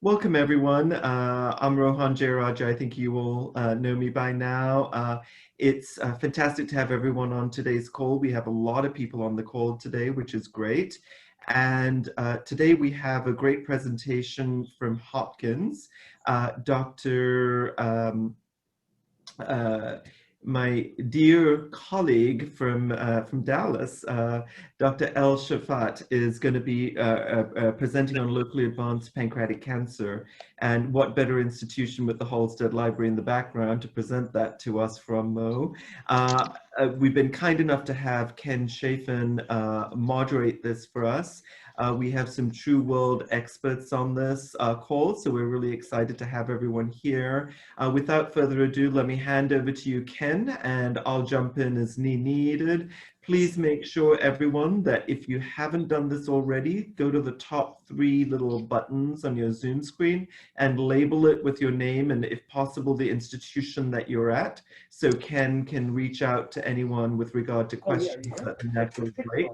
Welcome everyone. I'm Rohan Jayaraj. I think you all know me by now. It's fantastic to have everyone on today's call. We have a lot of people on the call today, which is great. And today we have a great presentation from Hopkins. Dr. My dear colleague from Dallas, Dr. El Shafat, is going to be presenting on locally advanced pancreatic cancer. And what better institution with the Halstead Library in the background to present that to us from Mo. We've been kind enough to have Ken Chavin moderate this for us. We have some true world experts on this call, so we're really excited to have everyone here. Without further ado, let me hand over to you, Ken, and I'll jump in as needed. Please make sure, everyone, that if you haven't done this already, go to the top 3 little buttons on your Zoom screen and label it with your name and, if possible, the institution that you're at, so Ken can reach out to anyone with regard to questions. That goes great.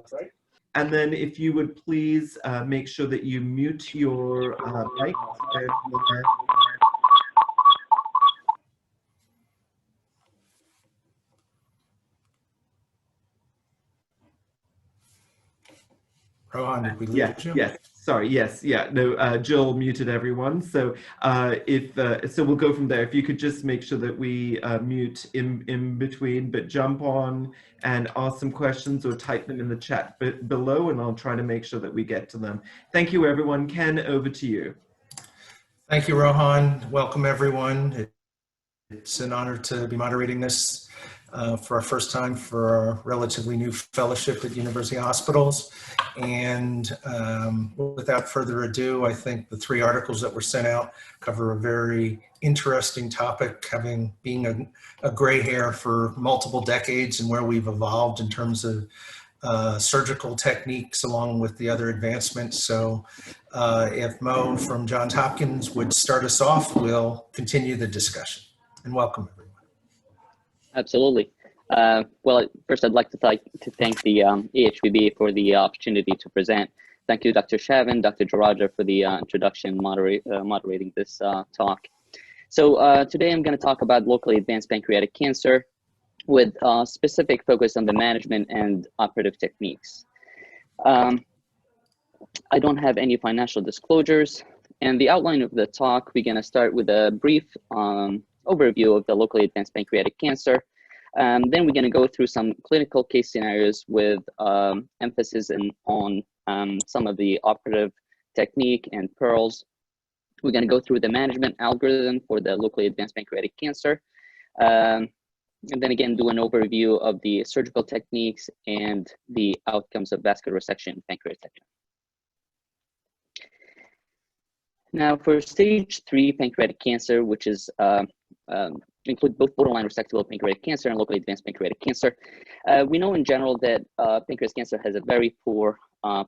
And then if you would please make sure that you mute your mic. Rohan, did we lose you? Yes. Sorry. Yes. Yeah. No. Jill muted everyone. So so we'll go from there. If you could just make sure that we mute in between, but jump on and ask some questions or type them in the chat below, and I'll try to make sure that we get to them. Thank you, everyone. Ken, over to you. Thank you, Rohan. Welcome, everyone. It's an honor to be moderating this for our first time for our relatively new fellowship at University Hospitals. And without further ado, I think the 3 articles that were sent out cover a very interesting topic, being a gray hair for multiple decades and where we've evolved in terms of surgical techniques along with the other advancements. So if Mo from Johns Hopkins would start us off, we'll continue the discussion. And welcome, everyone. Absolutely. Well, first I'd like to thank the AHPBA for the opportunity to present. Thank you, Dr. Chavin, Dr. Jayaraj for the introduction, moderating this talk. So today I'm going to talk about locally advanced pancreatic cancer with specific focus on the management and operative techniques. I don't have any financial disclosures, and the outline of the talk, we're going to start with a brief overview of the locally advanced pancreatic cancer. Then we're going to go through some clinical case scenarios with emphasis on some of the operative technique and pearls. We're going to go through the management algorithm for the locally advanced pancreatic cancer. And then again, do an overview of the surgical techniques and the outcomes of vascular resection and pancreatectomy. Now, for stage 3 pancreatic cancer, which is include both borderline resectable pancreatic cancer and locally advanced pancreatic cancer, we know in general that pancreas cancer has a very poor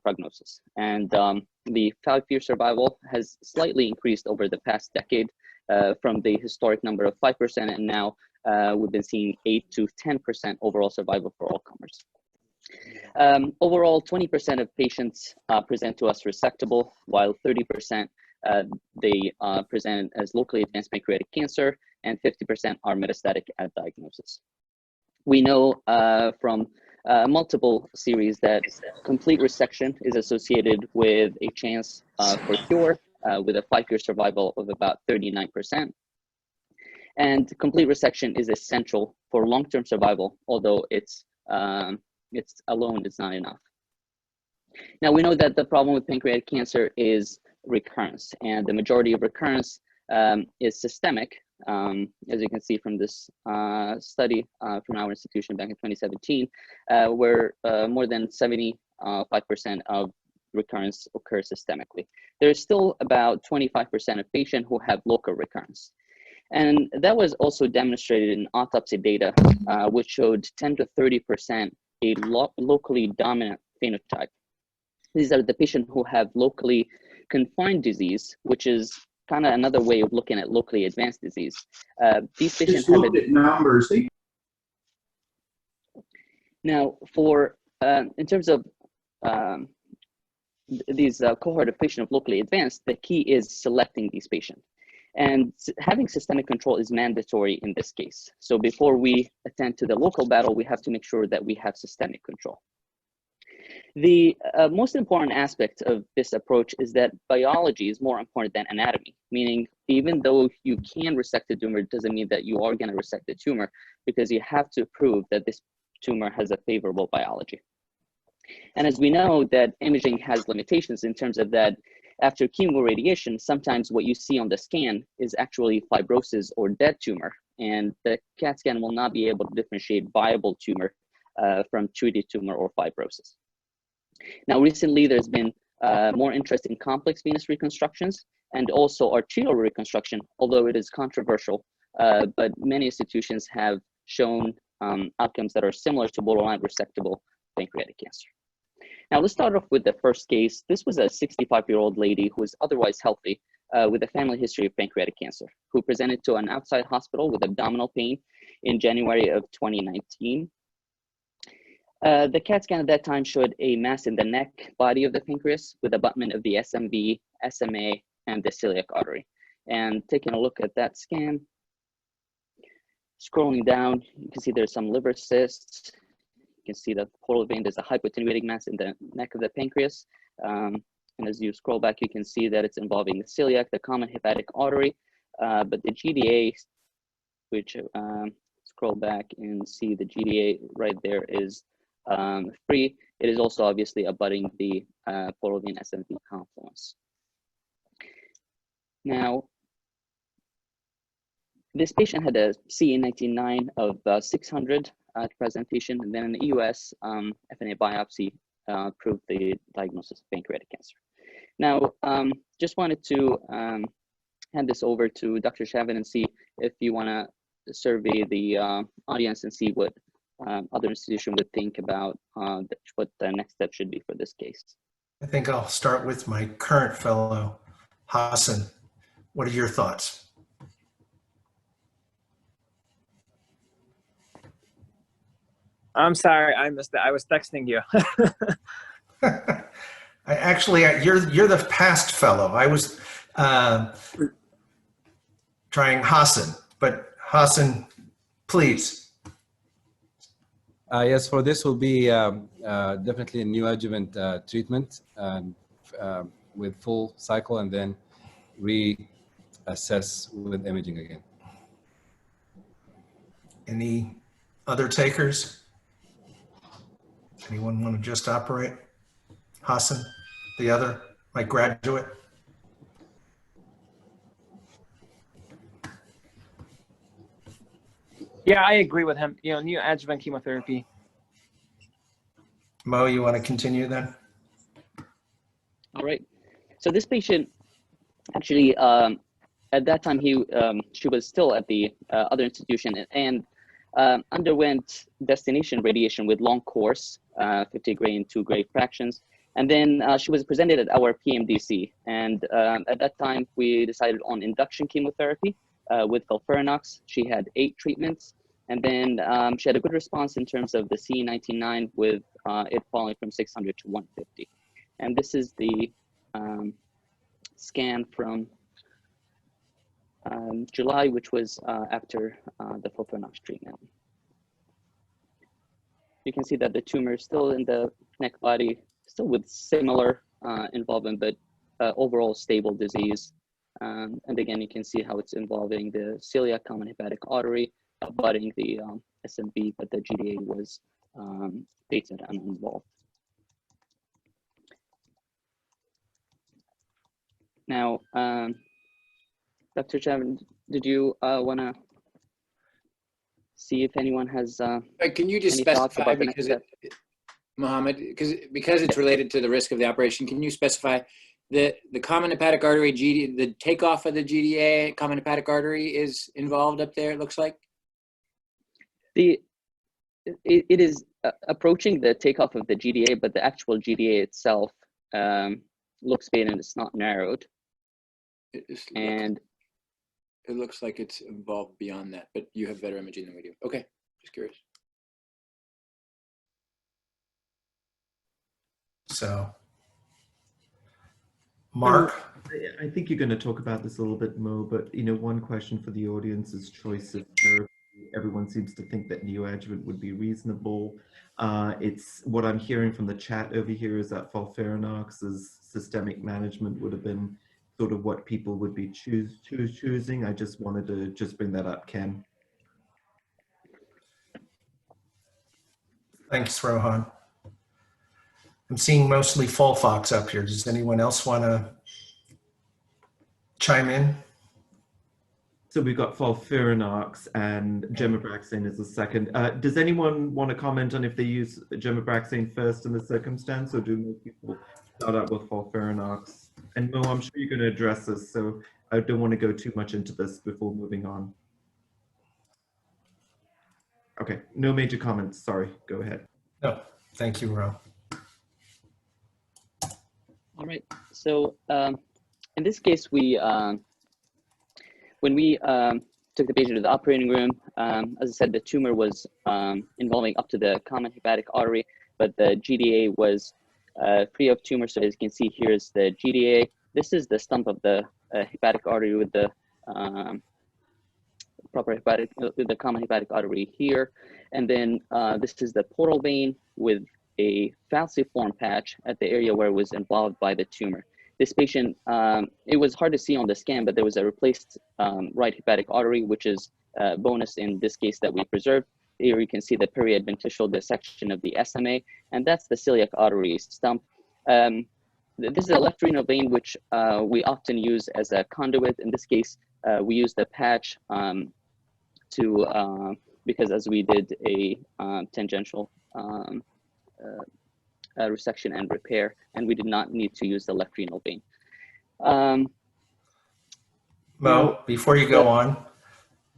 prognosis, and the 5-year survival has slightly increased over the past decade from the historic number of 5%, and now we've been seeing 8 to 10% overall survival for all comers. Overall, 20% of patients present to us resectable, while 30% they present as locally advanced pancreatic cancer, and 50% are metastatic at diagnosis. We know from multiple series that complete resection is associated with a chance for cure with a 5-year survival of about 39%. And complete resection is essential for long-term survival, although it's alone is not enough. Now, we know that the problem with pancreatic cancer is recurrence, and the majority of recurrence is systemic, as you can see from this study from our institution back in 2017, where more than 75% of recurrence occurs systemically. There's still about 25% of patients who have local recurrence. And that was also demonstrated in autopsy data, which showed 10 to 30% a locally dominant phenotype. These are the patients who have locally confined disease, which is kind of another way of looking at locally advanced disease. These patients have numbers. Now, for in terms of these cohort of patients of locally advanced, the key is selecting these patients. And having systemic control is mandatory in this case. So before we attend to the local battle, we have to make sure that we have systemic control. The most important aspect of this approach is that biology is more important than anatomy, meaning even though you can resect the tumor, it doesn't mean that you are going to resect the tumor, because you have to prove that this tumor has a favorable biology. And as we know that imaging has limitations in terms of that after chemoradiation, sometimes what you see on the scan is actually fibrosis or dead tumor, and the CAT scan will not be able to differentiate viable tumor from treated tumor or fibrosis. Now, recently, there's been more interest in complex venous reconstructions and also arterial reconstruction, although it is controversial, but many institutions have shown outcomes that are similar to borderline resectable pancreatic cancer. Now, let's start off with the first case. This was a 65-year-old lady who was otherwise healthy with a family history of pancreatic cancer, who presented to an outside hospital with abdominal pain in January of 2019. The CAT scan at that time showed a mass in the neck body of the pancreas with abutment of the SMV, SMA, and the celiac artery. And taking a look at that scan, scrolling down, you can see there's some liver cysts. You can see the portal vein, there's a hypoattenuating mass in the neck of the pancreas. And as you scroll back, you can see that it's involving the celiac, the common hepatic artery, but the GDA, which scroll back and see the GDA right there is free. It is also obviously abutting the portal vein SMV confluence. Now, this patient had a CA19-9 of 600 at presentation, and then in the US, FNA biopsy proved the diagnosis of pancreatic cancer. Now, just wanted to hand this over to Dr. Chavin and see if you want to survey the audience and see what other institution would think about what the next step should be for this case. I think I'll start with my current fellow, Hassan. What are your thoughts? I'm sorry, I missed that. I was texting you. You're the past fellow. I was trying Hassan, but Hassan, please. Yes, for this will be definitely a neoadjuvant treatment with full cycle and then reassess with imaging again. Any other takers? Anyone want to just operate? Hassan, the other, my graduate. Yeah, I agree with him. You know, neoadjuvant chemotherapy. Mo, you want to continue then? All right. So this patient actually, at that time, she was still at the other institution and underwent destination radiation with long course, 50 gray and 2 gray fractions. And then she was presented at our PMDC. And at that time, we decided on induction chemotherapy with FOLFIRINOX. She had 8 treatments. And then she had a good response in terms of the CA19-9 with it falling from 600 to 150. And this is the scan from July, which was after the FOLFIRINOX treatment. You can see that the tumor is still in the neck body, still with similar involvement, but overall stable disease. And again, you can see how it's involving the celiac common hepatic artery, abutting the SMV, but the GDA was dated and uninvolved. Now, Dr. Chavin, did you want to see if anyone has can you just specify, because Mohammad, because it's related to the risk of the operation, can you specify the common hepatic artery, the takeoff of the GDA, common hepatic artery is involved up there, it looks like? It is approaching the takeoff of the GDA, but the actual GDA itself looks big and it's not narrowed. It looks like it's involved beyond that, but you have better imaging than we do. Okay, just curious. So Mark? I think you're going to talk about this a little bit, Mo, but one question for the audience is choice of therapy. Everyone seems to think that neoadjuvant would be reasonable. It's what I'm hearing from the chat over here is that FOLFIRINOX's systemic management would have been sort of what people would be choosing. I just wanted to bring that up, Ken. Thanks, Rohan. I'm seeing mostly FOLFOX up here. Does anyone else want to chime in? So we've got FOLFIRINOX and Gemabraxane as the second. Does anyone want to comment on if they use Gemabraxane first in the circumstance, or do most people start out with FOLFIRINOX? And Mo, I'm sure you're going to address this, so I don't want to go too much into this before moving on. Okay, no major comments. Sorry, go ahead. No, thank you, Ro. All right. So in this case, when we took the patient to the operating room, as I said, the tumor was involving up to the common hepatic artery, but the GDA was free of tumor. So as you can see, here's the GDA. This is the stump of the hepatic artery with the the common hepatic artery here. And then this is the portal vein with a falciform patch at the area where it was involved by the tumor. This patient, it was hard to see on the scan, but there was a replaced right hepatic artery, which is bonus in this case that we preserved. Here you can see the periadventitial dissection of the SMA, and that's the celiac artery stump. This is a left renal vein, which we often use as a conduit. In this case, we use the patch because as we did a tangential resection and repair, and we did not need to use the left renal vein. Mo, before you go on,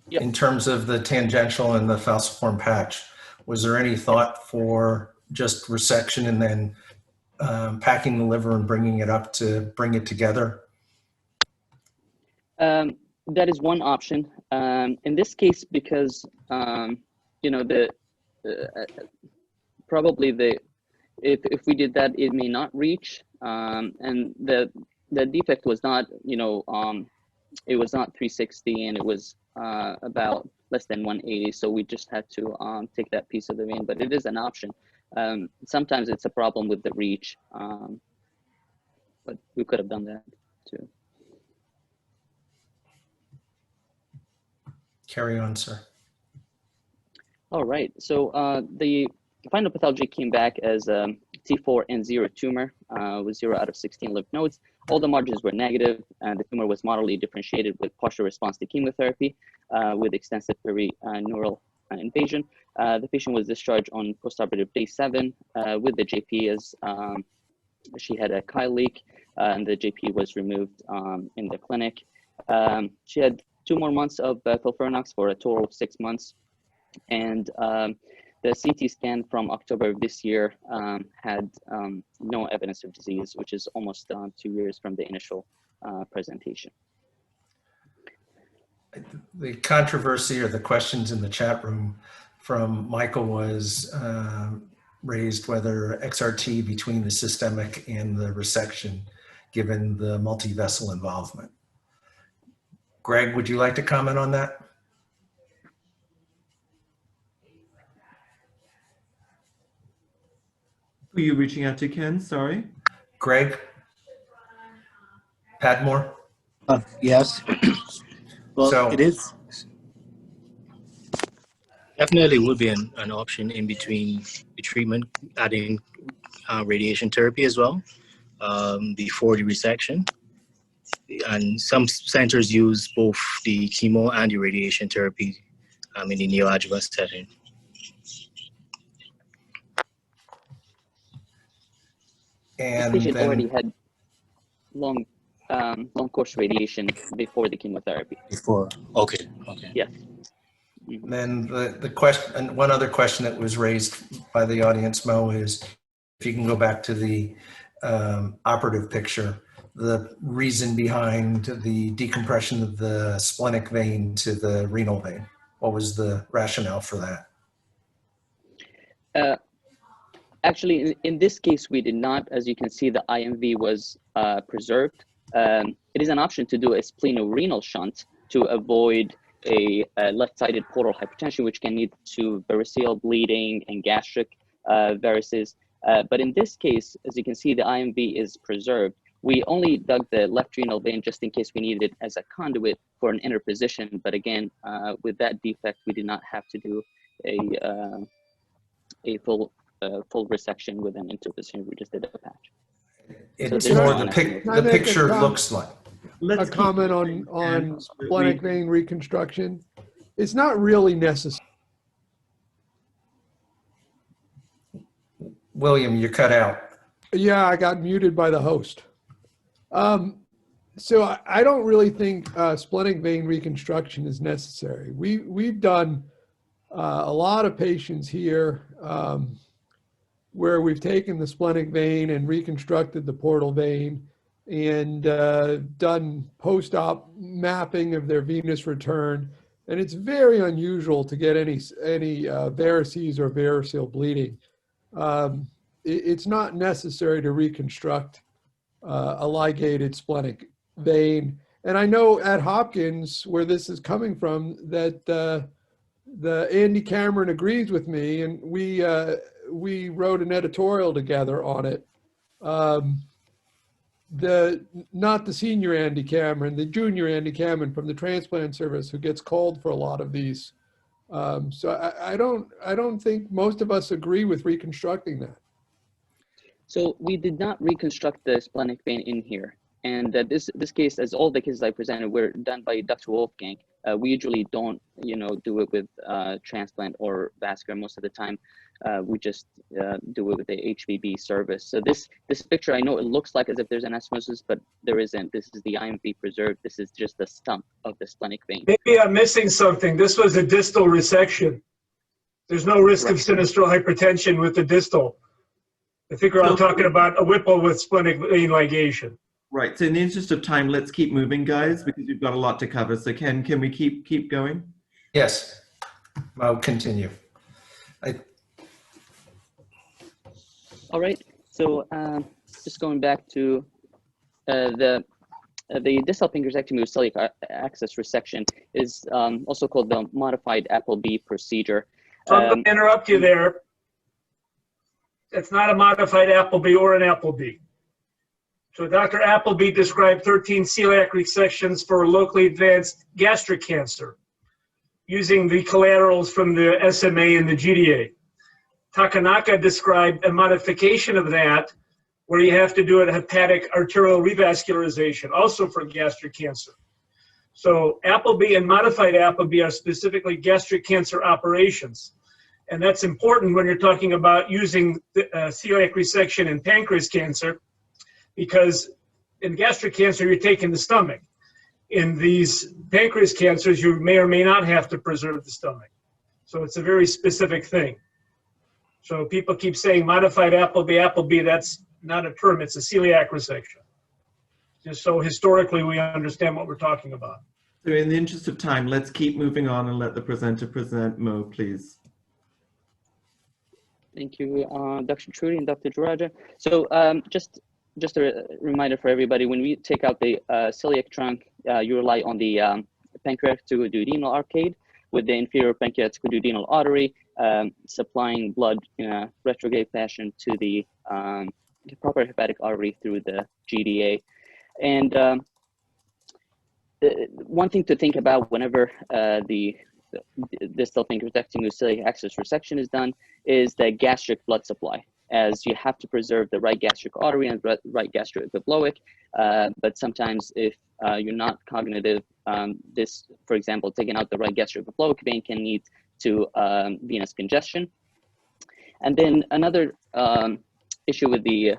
yep. In terms of the tangential and the falciform patch, was there any thought for just resection and then packing the liver and bringing it up to bring it together? That is one option. In this case, because probably if we did that, it may not reach, and the defect was not, it was not 360, and it was about less than 180. So we just had to take that piece of the vein, but it is an option. Sometimes it's a problem with the reach, but we could have done that too. Carry on, sir. All right. So the final pathology came back as T4N0 tumor with 0 out of 16 lymph nodes. All the margins were negative, and the tumor was moderately differentiated with partial response to chemotherapy with extensive perineural invasion. The patient was discharged on postoperative day 7 with the JP as she had a chyle leak, and the JP was removed in the clinic. She had 2 more months of FOLFIRINOX for a total of 6 months. And the CT scan from October of this year had no evidence of disease, which is almost 2 years from the initial presentation. The controversy or the questions in the chat room from Michael was raised whether XRT between the systemic and the resection, given the multi-vessel involvement. Greg, would you like to comment on that? Who are you reaching out to, Ken? Sorry. Greg Padmore? Yes. Well, So, it is definitely would be an option in between the treatment, adding radiation therapy as well before the resection. And some centers use both the chemo and the radiation therapy in the neoadjuvant setting. and This patient then already had long course radiation before the chemotherapy. Before, okay. Yes. then the question, and one other question that was raised by the audience, Mo, is if you can go back to the operative picture, the reason behind the decompression of the splenic vein to the renal vein. What was the rationale for that? Actually, in this case, we did not. As you can see, the IMV was preserved. It is an option to do a splenorenal shunt to avoid a left-sided portal hypertension, which can lead to variceal bleeding and gastric varices. But in this case, as you can see, the IMV is preserved. We only dug the left renal vein just in case we needed it as a conduit for an interposition. But again, with that defect, we did not have to do a full resection with an interposition. We just did a patch. It's So more there's the picture looks like. Let's A comment on splenic vein reconstruction. It's not really necessary. William, you cut out. Yeah, I got muted by the host. So I don't really think splenic vein reconstruction is necessary. We've done a lot of patients here where we've taken the splenic vein and reconstructed the portal vein and done post-op mapping of their venous return. And it's very unusual to get any varices or variceal bleeding. It's not necessary to reconstruct a ligated splenic vein. And I know at Hopkins, where this is coming from, that the Andy Cameron agrees with me, and we wrote an editorial together on it. Not the senior Andy Cameron, the junior Andy Cameron from the transplant service, who gets called for a lot of these. So I don't think most of us agree with reconstructing that. So we did not reconstruct the splenic vein in here. And this case, as all the cases I presented, were done by Dr. Wolfgang. We usually don't, do it with transplant or vascular most of the time. We just do it with the AHPBA service. So this picture, I know it looks like as if there's an anastomosis, but there isn't. This is the IMV preserved. This is just the stump of the splenic vein. Maybe I'm missing something. This was a distal resection. There's no risk of sinistral hypertension with the distal. I think we're all talking about a Whipple with splenic vein ligation. Right. So in the interest of time, let's keep moving, guys, because we've got a lot to cover. So Ken, can we keep going? Yes, I'll continue. All right. So just going back to the distal pancreasectomy with celiac access resection is also called the modified AHPBA procedure. So I'm going to interrupt you there. It's not a modified AHPBA or an AHPBA. So Dr. AHPBA described 13 celiac resections for locally advanced gastric cancer using the collaterals from the SMA and the GDA. Takanaka described a modification of that where you have to do a hepatic arterial revascularization, also for gastric cancer. So AHPBA and modified AHPBA are specifically gastric cancer operations. And that's important when you're talking about using celiac resection in pancreas cancer, because in gastric cancer, you're taking the stomach. In these pancreas cancers, you may or may not have to preserve the stomach. So it's a very specific thing. So people keep saying modified AHPBA, that's not a term, it's a celiac resection. Just so historically we understand what we're talking about. So in the interest of time, let's keep moving on and let the presenter present. Mo, please. Thank you, Dr. Trudy and Dr. Juraja. So just a reminder for everybody, when we take out the celiac trunk, you rely on the pancreatic to duodenal arcade with the inferior pancreatic to duodenal artery, supplying blood in a retrograde fashion to the proper hepatic artery through the GDA. And one thing to think about whenever the distal pancreatectomy with celiac access resection is done is the gastric blood supply, as you have to preserve the right gastric artery and right gastric epibloic. But sometimes if you're not cognitive, this, for example, taking out the right gastric epibloic vein can lead to venous congestion. And then another issue with the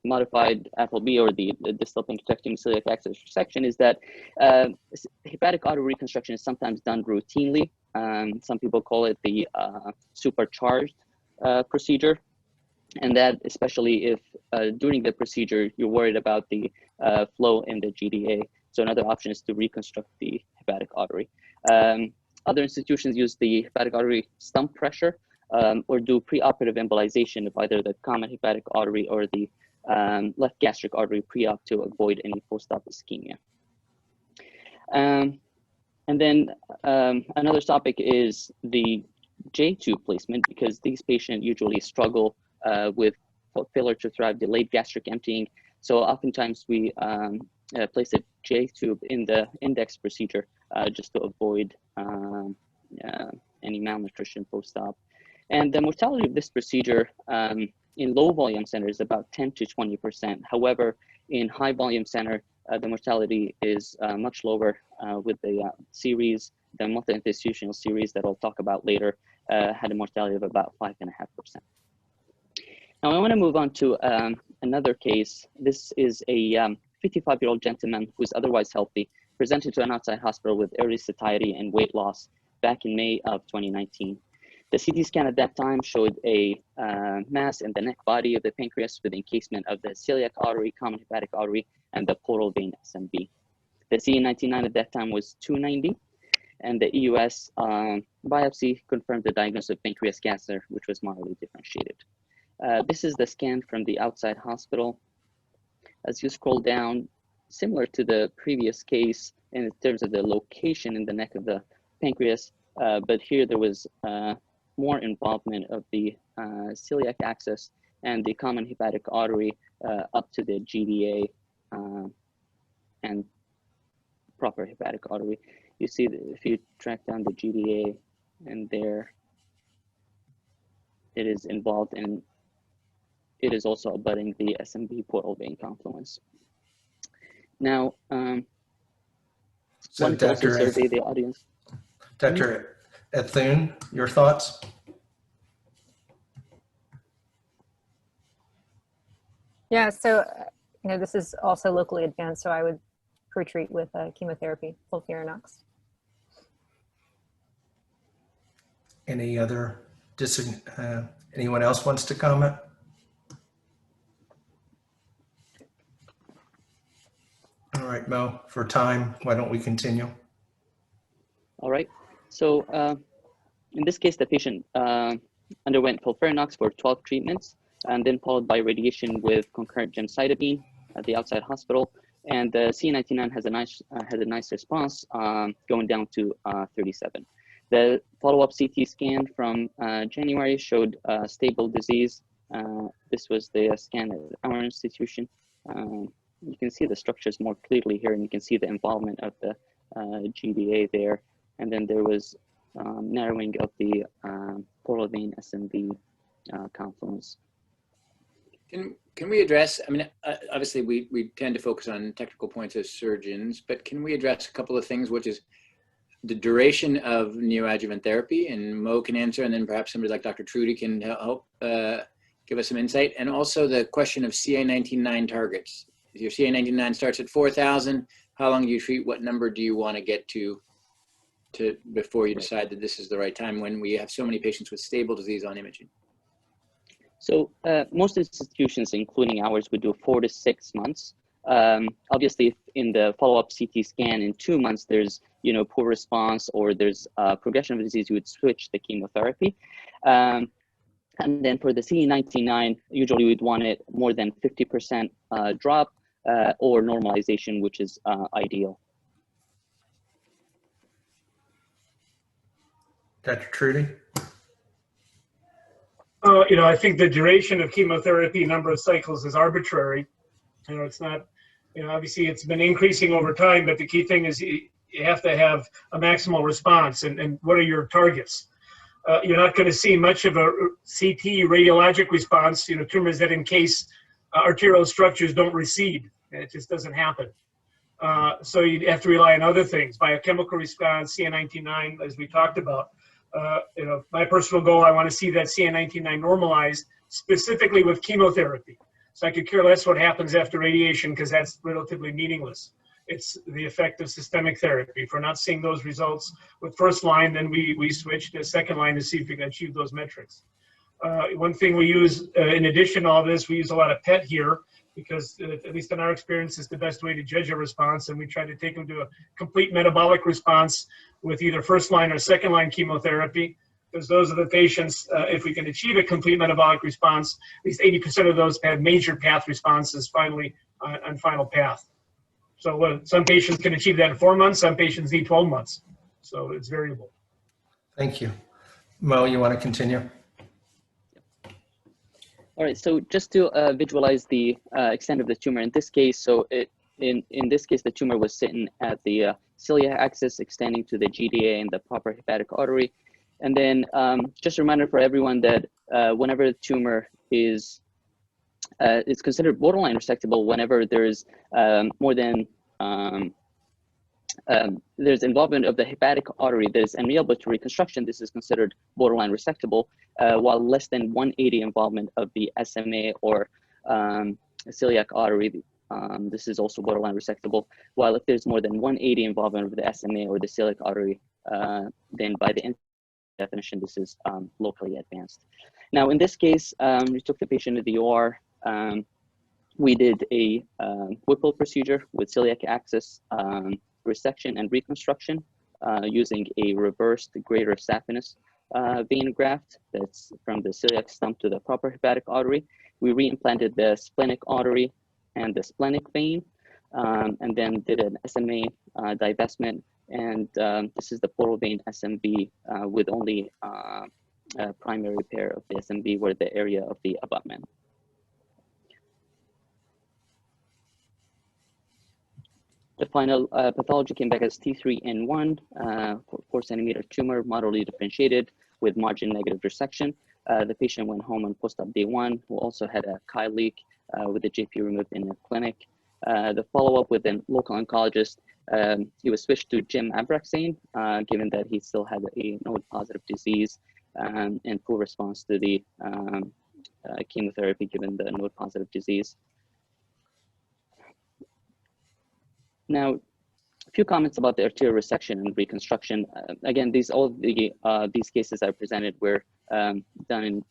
modified AHPBA or the distal pancreatectomy celiac access resection is that hepatic artery reconstruction is sometimes done routinely. Some people call it the supercharged procedure, and that especially if during the procedure you're worried about the flow in the GDA. So another option is to reconstruct the hepatic artery. Other institutions use the hepatic artery stump pressure or do preoperative embolization of either the common hepatic artery or the left gastric artery pre-op to avoid any post-op ischemia. And then another topic is the J-tube placement, because these patients usually struggle with failure to thrive, delayed gastric emptying. So oftentimes we place a J-tube in the index procedure just to avoid any malnutrition post-op. And the mortality of this procedure in low volume centers is about 10 to 20%. However, in high volume center, the mortality is much lower with the series, the multi-institutional series that I'll talk about later, had a mortality of about 5.5%. Now I want to move on to another case. This is a 55-year-old gentleman who's otherwise healthy, presented to an outside hospital with early satiety and weight loss back in May of 2019. The CT scan at that time showed a mass in the neck body of the pancreas with encasement of the celiac artery, common hepatic artery, and the portal vein SMB. The CA19-9 at that time was 290, and the EUS biopsy confirmed the diagnosis of pancreas cancer, which was mildly differentiated. This is the scan from the outside hospital. As you scroll down, similar to the previous case in terms of the location in the neck of the pancreas, but here there was more involvement of the celiac axis and the common hepatic artery up to the GDA and proper hepatic artery. You see that if you track down the GDA, and there it is involved in, it is also abutting the SMB portal vein confluence. Now, so wanted to also survey the audience. Dr. Ethune, your thoughts? Yeah, so this is also locally advanced, so I would pre-treat with chemotherapy, FOLFIRINOX. Any other, anyone else wants to comment? All right, Mo, for time, why don't we continue? All right, so in this case, the patient underwent FOLFIRINOX for 12 treatments, and then followed by radiation with concurrent gemcitabine at the outside hospital. And the CA19-9 has had a nice response, going down to 37. The follow-up CT scan from January showed stable disease. This was the scan at our institution. You can see the structures more clearly here, and you can see the involvement of the GDA there. And then there was narrowing of the portal vein SMB confluence. Can we address, I mean, obviously we tend to focus on technical points as surgeons, but can we address a couple of things, which is the duration of neoadjuvant therapy? And Mo can answer, and then perhaps somebody like Dr. Trudy can help give us some insight. And also the question of CA19-9 targets. If your CA19-9 starts at 4,000, how long do you treat? What number do you want to get to before you decide that this is the right time, when we have so many patients with stable disease on imaging? So most institutions, including ours, would do 4 to 6 months. Obviously, if in the follow-up CT scan in 2 months, there's poor response or there's progression of disease, you would switch the chemotherapy. And then for the CA19-9, usually we'd want it more than 50% drop or normalization, which is ideal. Dr. Trudy? I think the duration of chemotherapy, number of cycles, is arbitrary. It's not, obviously it's been increasing over time, but the key thing is you have to have a maximal response. And what are your targets? You're not going to see much of a CT radiologic response, tumors that encase arterial structures don't recede. It just doesn't happen. So you have to rely on other things, biochemical response, CA19-9, as we talked about. My personal goal, I want to see that CA19-9 normalized, specifically with chemotherapy. So I could care less what happens after radiation, because that's relatively meaningless. It's the effect of systemic therapy. If we're not seeing those results with first line, then we switch to second line to see if we can achieve those metrics. One thing we use, in addition to all this, we use a lot of PET here, because at least in our experience, it's the best way to judge a response. And we try to take them to a complete metabolic response with either first line or second line chemotherapy. because those are the patients, if we can achieve a complete metabolic response, at least 80% of those have major path responses finally on final path. So some patients can achieve that in 4 months, some patients need 12 months. So it's variable. Thank you. Mo, you want to continue? All right, so just to visualize the extent of the tumor in this case, so in this case, the tumor was sitting at the celiac axis, extending to the GDA and the proper hepatic artery. And then just a reminder for everyone that whenever the tumor is it's considered borderline resectable whenever there's more than there's involvement of the hepatic artery that is amenable to reconstruction. This is considered borderline resectable, while less than 180 involvement of the SMA or celiac artery, this is also borderline resectable. While if there's more than 180 involvement of the SMA or the celiac artery, then by the definition, this is locally advanced. Now, in this case, we took the patient to the OR. We did a Whipple procedure with celiac axis resection and reconstruction using a reversed greater saphenous vein graft that's from the celiac stump to the proper hepatic artery. We reimplanted the splenic artery and the splenic vein, and then did an SMA divestment. And this is the portal vein SMV with only a primary pair of the SMV where the area of the abutment. The final pathology came back as T3N1, 4 centimeter tumor, moderately differentiated with margin negative resection. The patient went home on post-op day 1, who also had a chi leak with the JP removed in the clinic. The follow-up with a local oncologist, he was switched to Jim Abraxane, given that he still had a node-positive disease and poor response to the chemotherapy given the node-positive disease. Now, a few comments about the arterial resection and reconstruction. Again, all these cases I presented were done in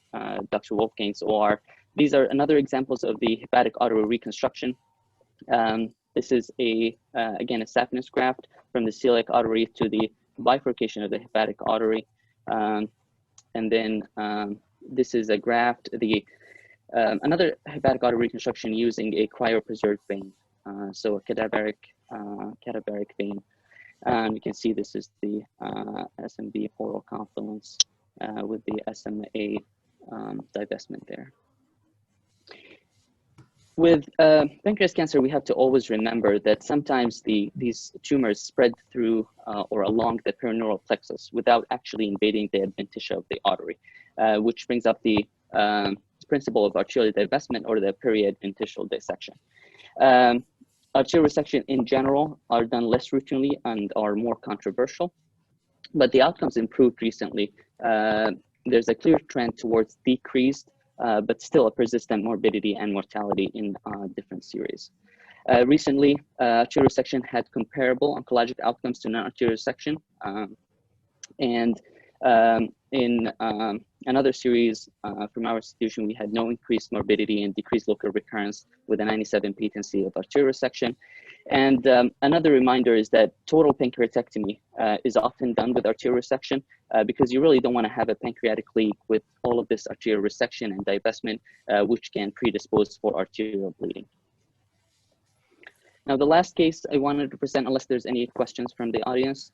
Dr. Wolfgang's OR. These are another examples of the hepatic artery reconstruction. This is again, a saphenous graft from the celiac artery to the bifurcation of the hepatic artery. And then this is a graft, another hepatic artery reconstruction using a cryopreserved vein. So a cadaveric vein. You can see this is the SMB portal confluence with the SMA divestment there. With pancreas cancer, we have to always remember that sometimes these tumors spread through or along the perineural plexus without actually invading the adventitia of the artery, which brings up the principle of arterial divestment or the periadventitial dissection. Arterial resection in general are done less routinely and are more controversial, but the outcomes improved recently. There's a clear trend towards decreased, but still a persistent morbidity and mortality in different series. Recently, arterial resection had comparable oncologic outcomes to non-arterial resection, and in another series from our institution, we had no increased morbidity and decreased local recurrence with a 97 patency of arterial resection. And another reminder is that total pancreatectomy is often done with arterial resection because you really don't want to have a pancreatic leak with all of this arterial resection and divestment, which can predispose for arterial bleeding. Now, the last case I wanted to present, unless there's any questions from the audience.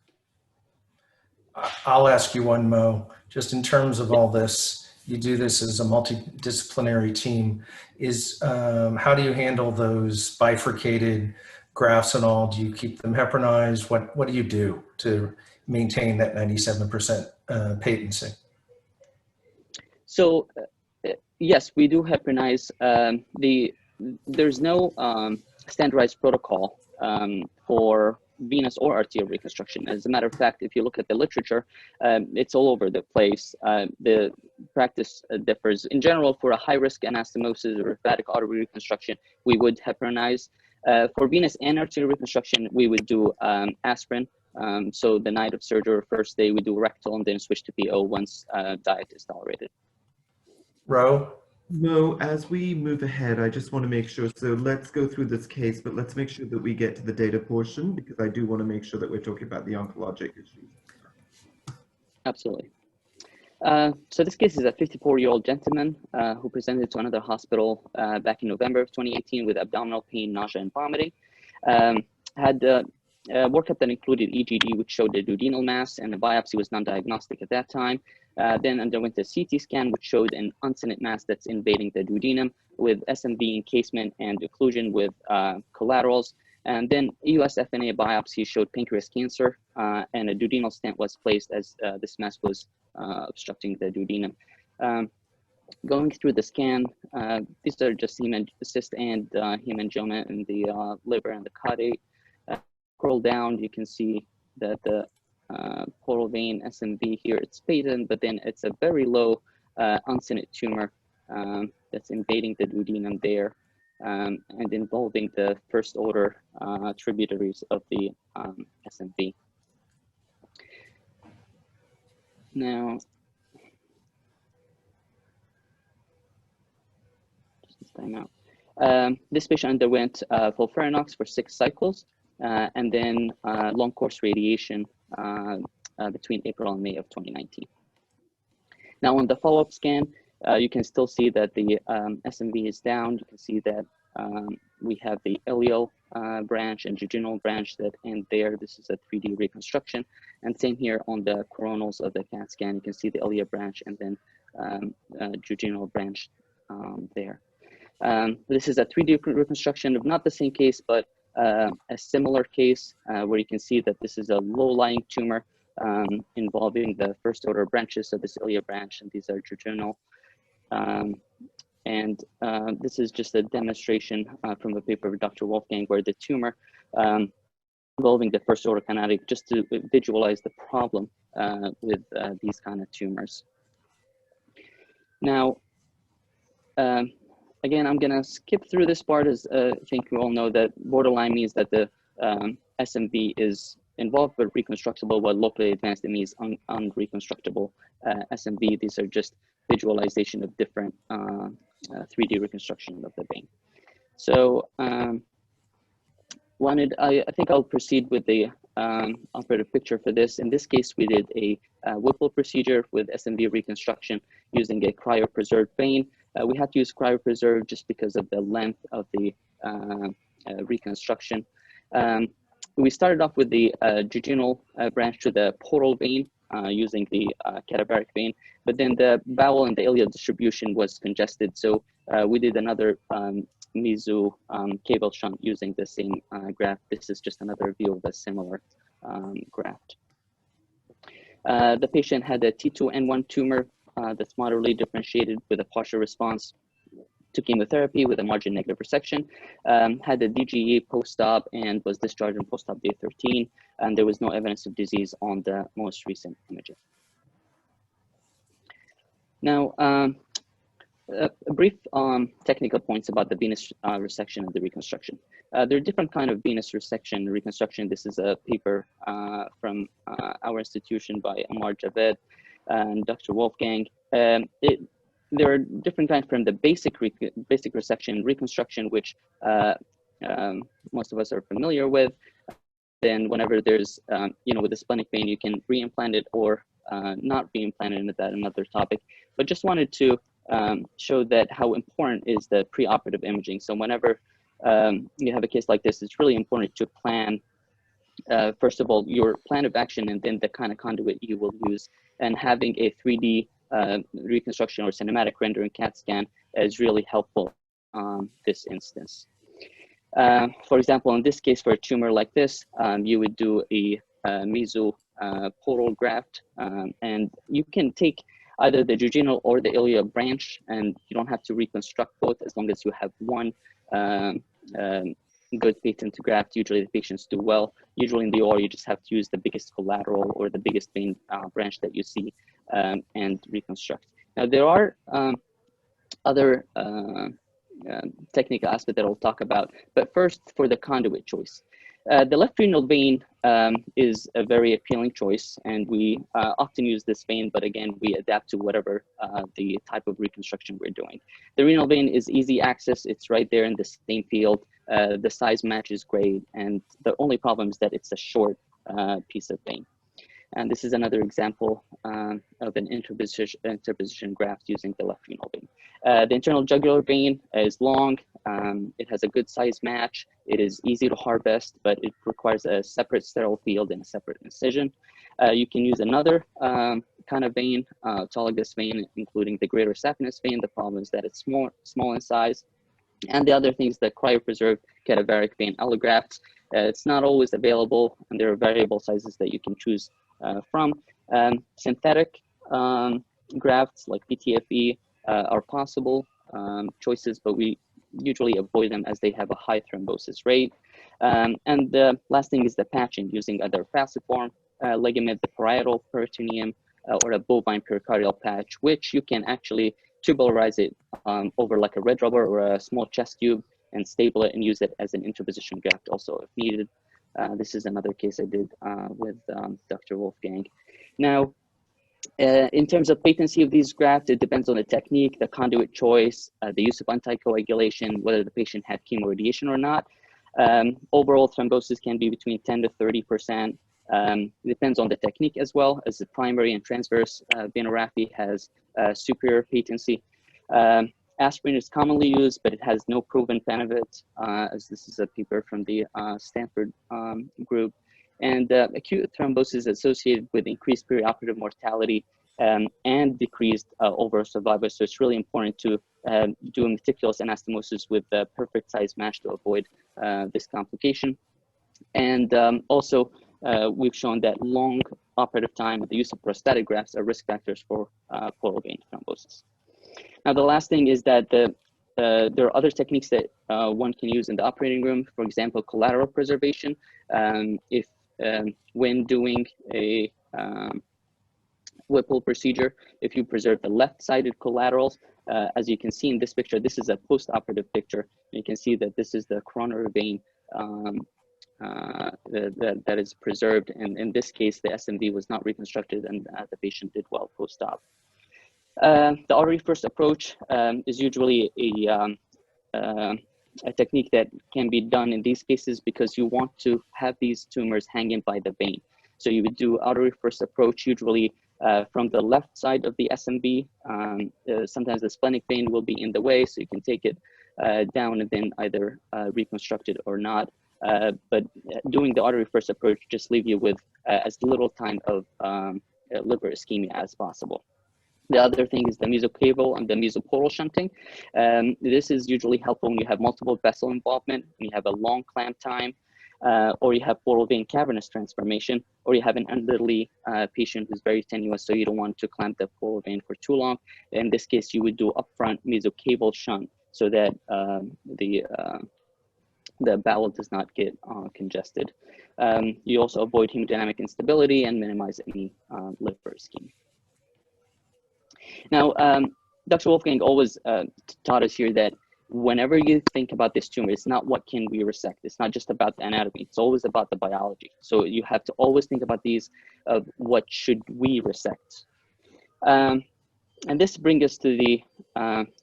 I'll ask you one, Mo. Just in terms of all this, you do this as a multidisciplinary team. How do you handle those bifurcated grafts and all? Do you keep them heparinized? What do you do to maintain that 97% patency? So yes, we do heparinize. There's no standardized protocol for venous or arterial reconstruction. As a matter of fact, if you look at the literature, it's all over the place. The practice differs. In general, for a high-risk anastomosis or hepatic artery reconstruction, we would heparinize. For venous and arterial reconstruction, we would do aspirin. So the night of surgery or first day, we do rectal and then switch to PO once diet is tolerated. Ro? No, as we move ahead, I just want to make sure, so let's go through this case, but let's make sure that we get to the data portion because I do want to make sure that we're talking about the oncologic issues. Absolutely. So this case is a 54-year-old gentleman who presented to another hospital back in November of 2018 with abdominal pain, nausea, and vomiting. Had workup that included EGD, which showed a duodenal mass, and the biopsy was non-diagnostic at that time. Then underwent a CT scan, which showed an uncinate mass that's invading the duodenum with SMV encasement and occlusion with collaterals. And then EUS-FNA biopsy showed pancreas cancer, and a duodenal stent was placed as this mass was obstructing the duodenum. Going through the scan, these are just cyst and hemangioma in the liver and the caudate. Scroll down, you can see that the portal vein SMV here, it's patent, but then it's a very low uncinate tumor that's invading the duodenum there and involving the first order tributaries of the SMV. Now, just time out. This patient underwent FOLFIRINOX for 6 cycles and then long course radiation between April and May of 2019. Now on the follow-up scan, you can still see that the SMV is down. You can see that we have the ileal branch and jejunal branch that end there. This is a 3D reconstruction. And same here on the coronals of the CAT scan. You can see the ileal branch and then jejunal branch there. This is a 3D reconstruction of not the same case, but a similar case where you can see that this is a low-lying tumor involving the first order branches of this ileal branch, and these are jejunal. This is just a demonstration from a paper of Dr. Wolfgang where the tumor involving the first order kinetic, just to visualize the problem with these kind of tumors. Now, again, I'm gonna skip through this part, as I think you all know that borderline means that the SMV is involved but reconstructible, while locally advanced it means unreconstructible SMV. These are just visualization of different 3D reconstruction of the vein. So I think I'll proceed with the operative picture for this. In this case, we did a Whipple procedure with SMV reconstruction using a cryopreserved vein. We had to use cryopreserved just because of the length of the reconstruction. We started off with the jejunal branch to the portal vein using the cadaveric vein, but then the bowel and the ileal distribution was congested. So we did another mesocaval shunt using the same graft. This is just another view of a similar graft. The patient had a T2N1 tumor that's moderately differentiated with a partial response to chemotherapy with a margin negative resection, had a DGE post-op and was discharged on post-op day 13, and there was no evidence of disease on the most recent imaging. Now, a brief technical points about the venous resection and the reconstruction. There are different kind of venous resection reconstruction. This is a paper from our institution by Amar Javed and Dr. Wolfgang. There are different kinds from the basic resection reconstruction, which most of us are familiar with. Then whenever there's, with the splenic vein, you can reimplant it or not reimplant it, into that another topic. But just wanted to show that how important is the preoperative imaging. So whenever you have a case like this, it's really important to plan, first of all, your plan of action and then the kind of conduit you will use. And having a 3D reconstruction or cinematic rendering CAT scan is really helpful on this instance. For example, in this case, for a tumor like this, you would do a mesoportal graft, and you can take either the jejunal or the ileal branch, and you don't have to reconstruct both as long as you have one good patent graft. Usually the patients do well. Usually in the OR, you just have to use the biggest collateral or the biggest vein branch that you see and reconstruct. Now, there are other technical aspects that I'll talk about, but first for the conduit choice. The left renal vein is a very appealing choice, and we often use this vein, but again, we adapt to whatever the type of reconstruction we're doing. The renal vein is easy access. It's right there in the same field. The size matches great, and the only problem is that it's a short piece of vein. And this is another example of an interposition graft using the left renal vein. The internal jugular vein is long. It has a good size match. It is easy to harvest, but it requires a separate sterile field and a separate incision. You can use another kind of vein, autologous vein, including the greater saphenous vein. The problem is that it's small in size. And the other thing is the cryopreserved cadaveric vein allograft. It's not always available, and there are variable sizes that you can choose from. Synthetic grafts like PTFE are possible choices, but we usually avoid them as they have a high thrombosis rate. And the last thing is the patching using either falciform ligament, the parietal peritoneum, or a bovine pericardial patch, which you can actually tubularize it over like a red rubber or a small chest tube and staple it and use it as an interposition graft also if needed. This is another case I did with Dr. Wolfgang. Now, in terms of patency of these grafts, it depends on the technique, the conduit choice, the use of anticoagulation, whether the patient had chemoradiation or not. Overall thrombosis can be between 10 to 30%. It depends on the technique as well, as the primary and transverse venorrhaphy has superior patency. Aspirin is commonly used, but it has no proven benefit, as this is a paper from the Stanford group. And acute thrombosis is associated with increased perioperative mortality and decreased overall survival. So it's really important to do a meticulous anastomosis with the perfect size match to avoid this complication. And also, we've shown that long operative time and the use of prosthetic grafts are risk factors for portal vein thrombosis. Now, the last thing is that there are other techniques that one can use in the operating room. For example, collateral preservation. When doing a Whipple procedure, if you preserve the left-sided collaterals, as you can see in this picture, this is a post-operative picture. You can see that this is the coronary vein that is preserved. And in this case, the SMV was not reconstructed and the patient did well post-op. The artery first approach is usually a technique that can be done in these cases because you want to have these tumors hanging by the vein. So you would do artery first approach usually from the left side of the SMV. Sometimes the splenic vein will be in the way, so you can take it down and then either reconstruct it or not. But doing the artery first approach just leave you with as little time of liver ischemia as possible. The other thing is the mesocaval and the mesoportal shunting. This is usually helpful when you have multiple vessel involvement, when you have a long clamp time, or you have portal vein cavernous transformation, or you have an elderly patient who's very tenuous, so you don't want to clamp the portal vein for too long. In this case, you would do upfront mesocaval shunt so that the bowel does not get congested. You also avoid hemodynamic instability and minimize any liver ischemia. Now, Dr. Wolfgang always taught us here that whenever you think about this tumor, it's not what can we resect. It's not just about the anatomy. It's always about the biology. So you have to always think about these of what should we resect. And this brings us to the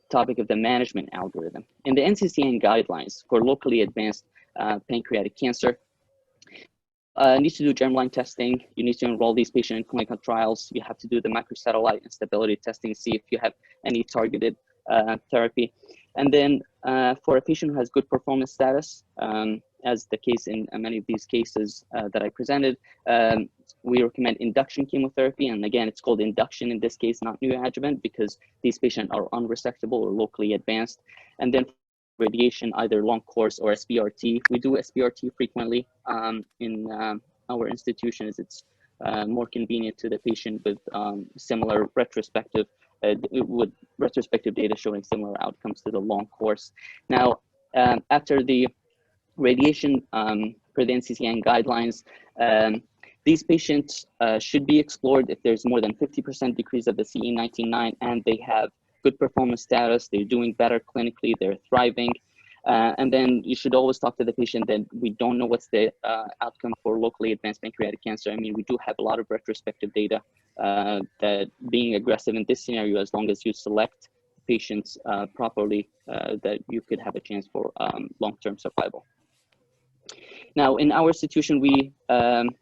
topic of the management algorithm. In the NCCN guidelines for locally advanced pancreatic cancer, need to do germline testing. You need to enroll these patients in clinical trials. You have to do the microsatellite instability testing, see if you have any targeted therapy. And then for a patient who has good performance status, as the case in many of these cases that I presented, we recommend induction chemotherapy. And again, it's called induction in this case, not neoadjuvant, because these patients are unresectable or locally advanced. And then radiation, either long course or SBRT. We do SBRT frequently in our institution, as it's more convenient to the patient with similar retrospective data showing similar outcomes to the long course. Now, after the radiation per the NCCN guidelines, these patients should be explored if there's more than 50% decrease of the CA19-9 and they have good performance status, they're doing better clinically, they're thriving. And then you should always talk to the patient that we don't know what's the outcome for locally advanced pancreatic cancer. I mean, we do have a lot of retrospective data that being aggressive in this scenario, as long as you select patients properly, that you could have a chance for long-term survival. Now, in our institution, we,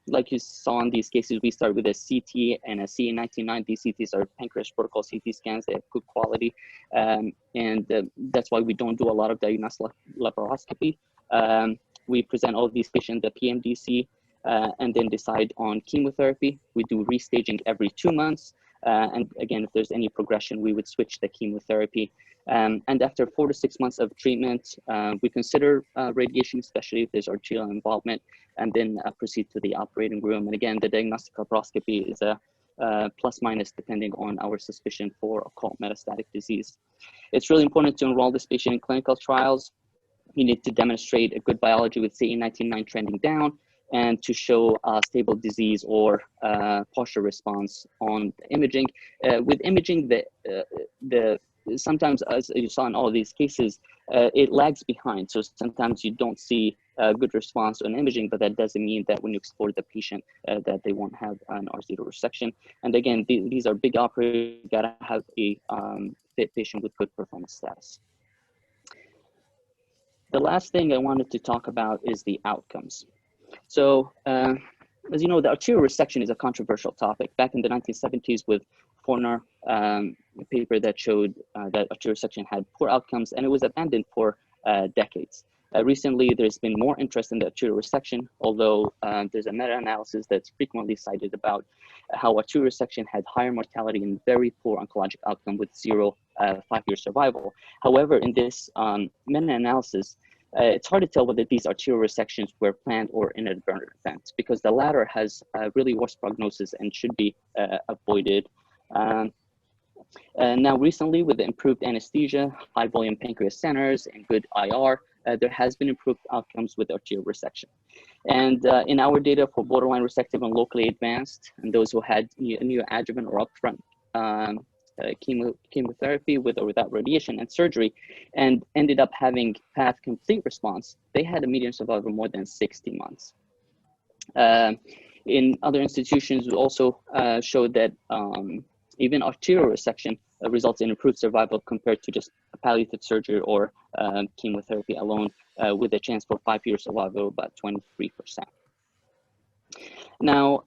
like you saw in these cases, we start with a CT and a CA19-9. These CTs are pancreas protocol CT scans. They have good quality. That's why we don't do a lot of diagnostic laparoscopy. We present all of these patients the PMDC and then decide on chemotherapy. We do restaging every 2 months. And again, if there's any progression, we would switch the chemotherapy. And after 4 to 6 months of treatment, we consider radiation, especially if there's arterial involvement, and then proceed to the operating room. And again, the diagnostic laparoscopy is a plus minus depending on our suspicion for occult metastatic disease. It's really important to enroll this patient in clinical trials. You need to demonstrate a good biology with CA19-9 trending down, and to show stable disease or partial response on imaging. With imaging, sometimes, as you saw in all of these cases, it lags behind. So sometimes you don't see a good response on imaging, but that doesn't mean that when you explore the patient that they won't have an R0 resection. And again, these are big operators. You gotta have a fit patient with good performance status. The last thing I wanted to talk about is the outcomes. So, as you know, the arterial resection is a controversial topic. Back in the 1970s with Forner, a paper that showed that arterial resection had poor outcomes, and it was abandoned for decades. Recently, there's been more interest in the arterial resection, although there's a meta-analysis that's frequently cited about how arterial resection had higher mortality and very poor oncologic outcome with 0 5-year survival. However, in this meta-analysis, it's hard to tell whether these arterial resections were planned or inadvertent events, because the latter has really worse prognosis and should be avoided. Now, recently, with the improved anesthesia, high volume pancreas centers, and good IR, there has been improved outcomes with arterial resection. And in our data for borderline resective and locally advanced, and those who had neoadjuvant or upfront chemotherapy with or without radiation and surgery, and ended up having path complete response, they had a median survival of more than 60 months. In other institutions, we also showed that even arterial resection results in improved survival compared to just palliative surgery or chemotherapy alone, with a chance for 5-year survival of about 23%. Now,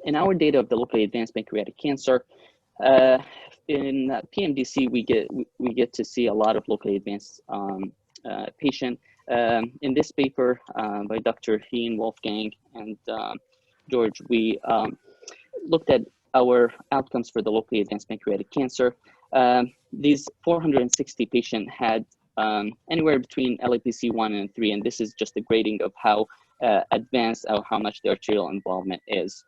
in our data of the locally advanced pancreatic cancer, in PMDC, we get to see a lot of locally advanced patient. In this paper by Dr. Heen, Wolfgang, and George, we looked at our outcomes for the locally advanced pancreatic cancer. These 460 patients had anywhere between LAPC 1 and 3, and this is just a grading of how advanced or how much the arterial involvement is.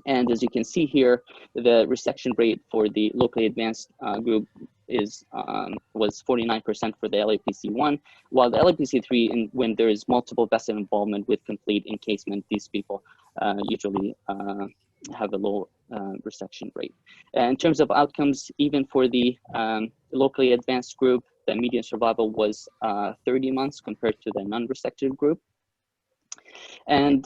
And as you can see here, the resection rate for the locally advanced group was 49% for the LAPC1, while the LAPC3, when there is multiple vessel involvement with complete encasement, these people usually have a low resection rate. In terms of outcomes, even for the locally advanced group, the median survival was 30 months compared to the non-resected group. And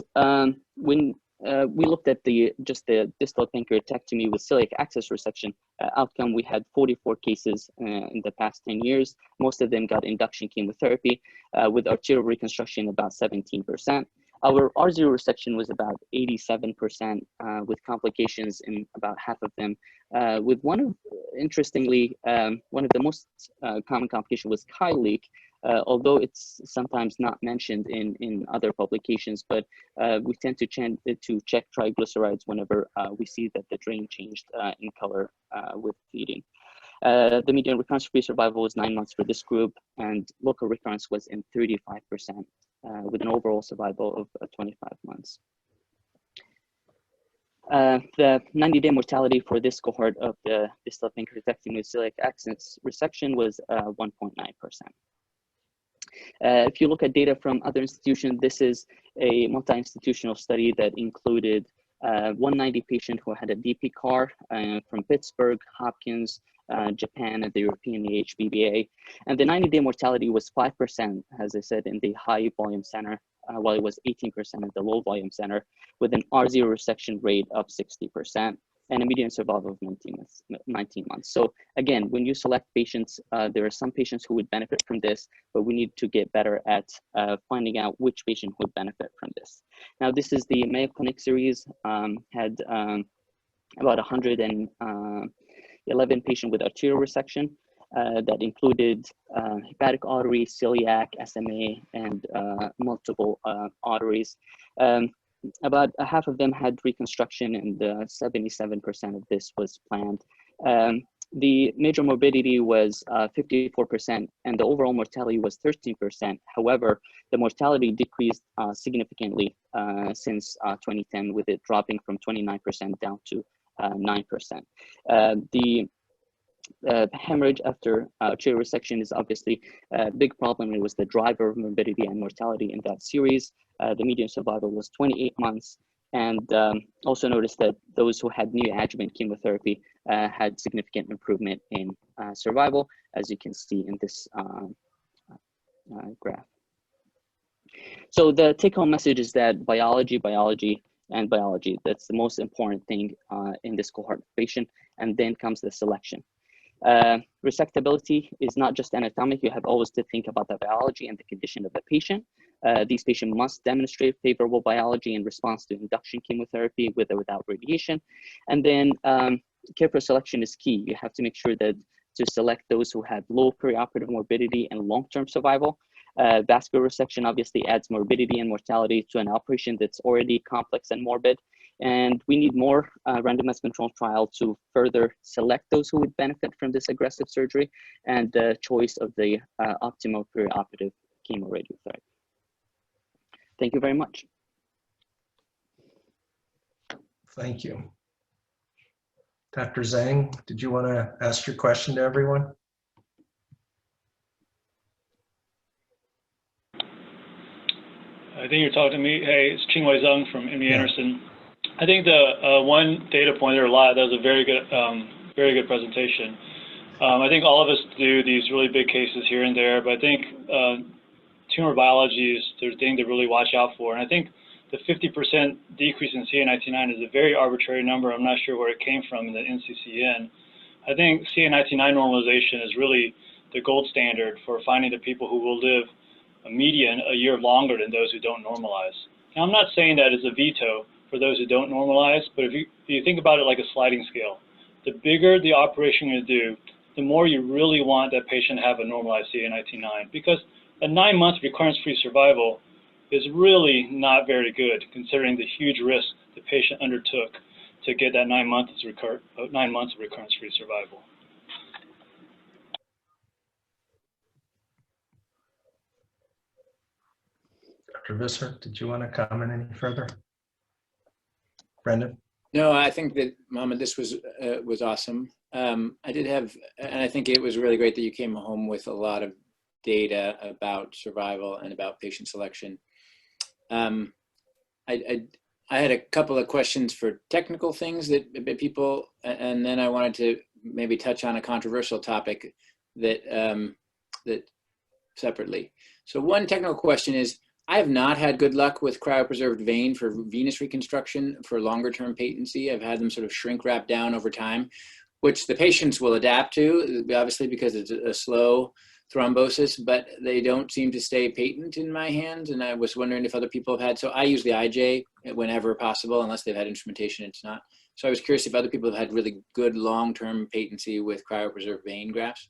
when we looked at just the distal pancreatectomy with celiac access resection outcome, we had 44 cases in the past 10 years. Most of them got induction chemotherapy, with arterial reconstruction about 17%. Our R0 resection was about 87%, with complications in about half of them. With interestingly, one of the most common complications was chyle leak, although it's sometimes not mentioned in other publications, but we tend to check triglycerides whenever we see that the drain changed in color with feeding. The median recurrence-free survival was 9 months for this group, and local recurrence was in 35%, with an overall survival of 25 months. The 90-day mortality for this cohort of the distal pancreatectomy with celiac access resection was 1.9%. If you look at data from other institutions, this is a multi-institutional study that included 190 patient who had a DP CAR from Pittsburgh, Hopkins, Japan, and the European AHPBA. And the 90-day mortality was 5%, as I said, in the high volume center, while it was 18% at the low volume center, with an R0 resection rate of 60%. and a median survival of 19 months. So again, when you select patients, there are some patients who would benefit from this, but we need to get better at finding out which patient would benefit from this. Now, this is the Mayo Clinic series, had about 111 patients with arterial resection that included hepatic artery, celiac, SMA, and multiple arteries. About half of them had reconstruction, and 77% of this was planned. The major morbidity was 54%, and the overall mortality was 13%. However, the mortality decreased significantly since 2010, with it dropping from 29% down to 9%. Hemorrhage after arterial resection is obviously a big problem. It was the driver of morbidity and mortality in that series. The median survival was 28 months. And also notice that those who had neoadjuvant chemotherapy had significant improvement in survival, as you can see in this graph. So the take-home message is that biology, and biology, that's the most important thing in this cohort patient, and then comes the selection. Resectability is not just anatomic. You have always to think about the biology and the condition of the patient. These patients must demonstrate favorable biology in response to induction chemotherapy with or without radiation. And then care for selection is key. You have to make sure that to select those who have low perioperative morbidity and long-term survival. Vascular resection obviously adds morbidity and mortality to an operation that's already complex and morbid. And we need more randomized controlled trial to further select those who would benefit from this aggressive surgery and the choice of the optimal perioperative chemoradiotherapy. Thank you very much. Thank you. Dr. Zhang, did you want to ask your question to everyone? I think you're talking to me. Hey, it's Qingwei Zhang from MD Anderson. I think the one data point, there are a lot, that was a very good presentation. I think all of us do these really big cases here and there, but I think tumor biology is the thing to really watch out for. And I think the 50% decrease in CA19-9 is a very arbitrary number. I'm not sure where it came from in the NCCN. I think CA19-9 normalization is really the gold standard for finding the people who will live a median a year longer than those who don't normalize. Now, I'm not saying that as a veto for those who don't normalize, but if you think about it like a sliding scale, the bigger the operation you do, the more you really want that patient to have a normalized CA19-9, because a 9 months recurrence-free survival is really not very good, considering the huge risk the patient undertook to get that 9 months of recurrence-free survival. Dr. Visser, did you want to comment any further? Brendan? No, I think that, Mohammad, this was awesome. I did have, and I think it was really great that you came home with a lot of data about survival and about patient selection. I had a couple of questions for technical things that people, and then I wanted to maybe touch on a controversial topic that separately. So one technical question is, I have not had good luck with cryopreserved vein for venous reconstruction for longer term patency. I've had them sort of shrink wrap down over time, which the patients will adapt to, obviously, because it's a slow thrombosis, but they don't seem to stay patent in my hands. And I was wondering if other people have had, so I use the IJ whenever possible, unless they've had instrumentation, it's not. So I was curious if other people have had really good long-term patency with cryopreserved vein grafts.